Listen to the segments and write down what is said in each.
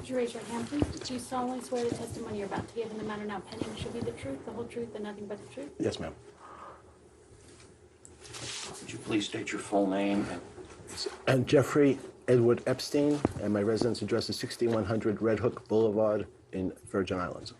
Would you raise your hand, please? Do you solemnly swear the testimony you're about to give in the matter now pending shall be the truth, the whole truth, and nothing but the truth? Yes, ma'am. Would you please state your full name? I'm Jeffrey Edward Epstein, and my residence address is 6100 Red Hook Boulevard in Virgin Islands.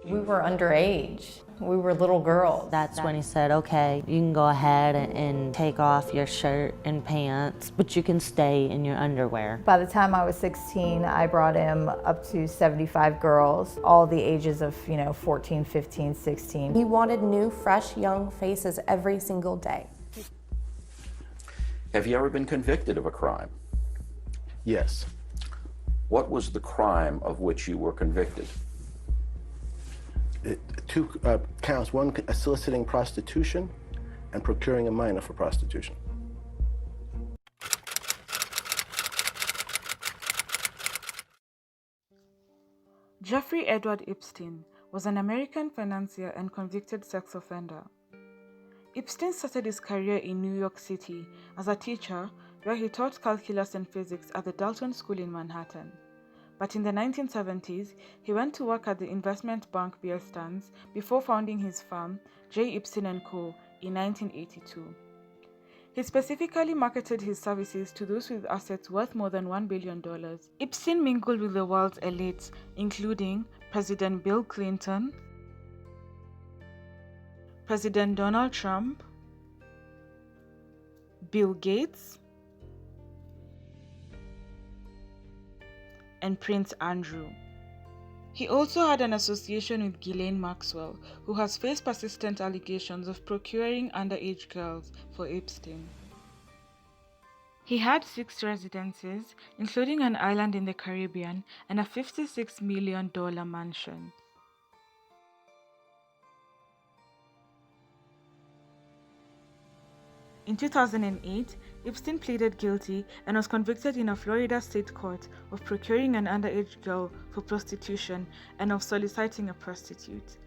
We were underage. We were little girls. That's when he said, okay, you can go ahead and take off your shirt and pants, but you can stay in your underwear. By the time I was 16, I brought him up to 75 girls, all the ages of, 14, 15, 16. He wanted new, fresh, young faces every single day. Have you ever been convicted of a crime? Yes. What was the crime of which you were convicted? Two counts, one soliciting prostitution and procuring a minor for prostitution. Jeffrey Edward Epstein was an American financier and convicted sex offender. Epstein started his career in New York City as a teacher where he taught calculus and physics at the Dalton School in Manhattan. But in the 1970s, he went to work at the investment bank Bear Stearns before founding his firm, J. Epstein & Co. in 1982. He specifically marketed his services to those with assets worth more than $1 billion. Epstein mingled with the world's elites, including President Bill Clinton, President Donald Trump, Bill Gates, and Prince Andrew. He also had an association with Ghislaine Maxwell, who has faced persistent allegations of procuring underage girls for Epstein. He had 6 residences, including an island in the Caribbean and a $56 million mansion. In 2008, Epstein pleaded guilty and was convicted in a Florida state court of procuring an underage girl for prostitution and of soliciting a prostitute.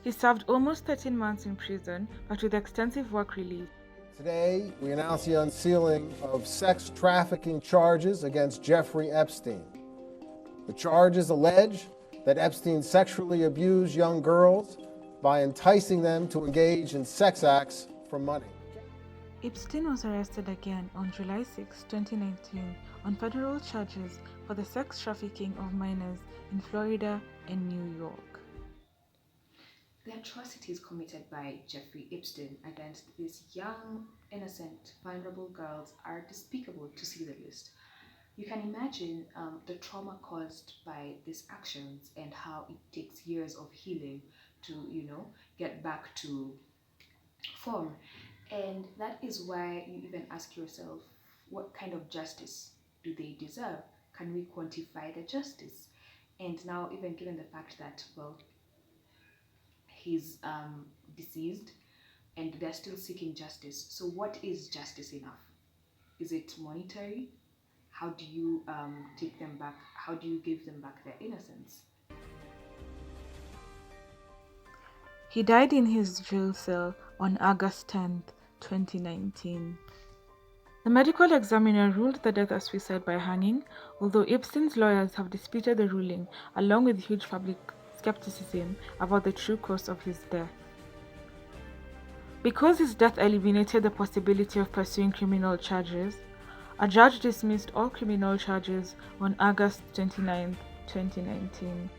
He served almost 13 months in prison, but with extensive work release. Today, we announce the unsealing of sex trafficking charges against Jeffrey Epstein. The charges allege that Epstein sexually abused young girls by enticing them to engage in sex acts for money. Epstein was arrested again on July 6, 2019 on federal charges for the sex trafficking of minors in Florida and New York. The atrocities committed by Jeffrey Epstein against these young, innocent, vulnerable girls are despicable to say the least. You can imagine the trauma caused by these actions and how it takes years of healing to, get back to form. And that is why you even ask yourself, what kind of justice do they deserve? Can we quantify the justice? And now, even given the fact that, he's deceased and they're still seeking justice. So what is justice enough? Is it monetary? How do you take them back? How do you give them back their innocence? He died in his jail cell on August 10th, 2019. The medical examiner ruled the death as suicide by hanging, although Epstein's lawyers have disputed the ruling, along with huge public skepticism about the true cause of his death. Because his death eliminated the possibility of pursuing criminal charges, a judge dismissed all criminal charges on August 29, 2019.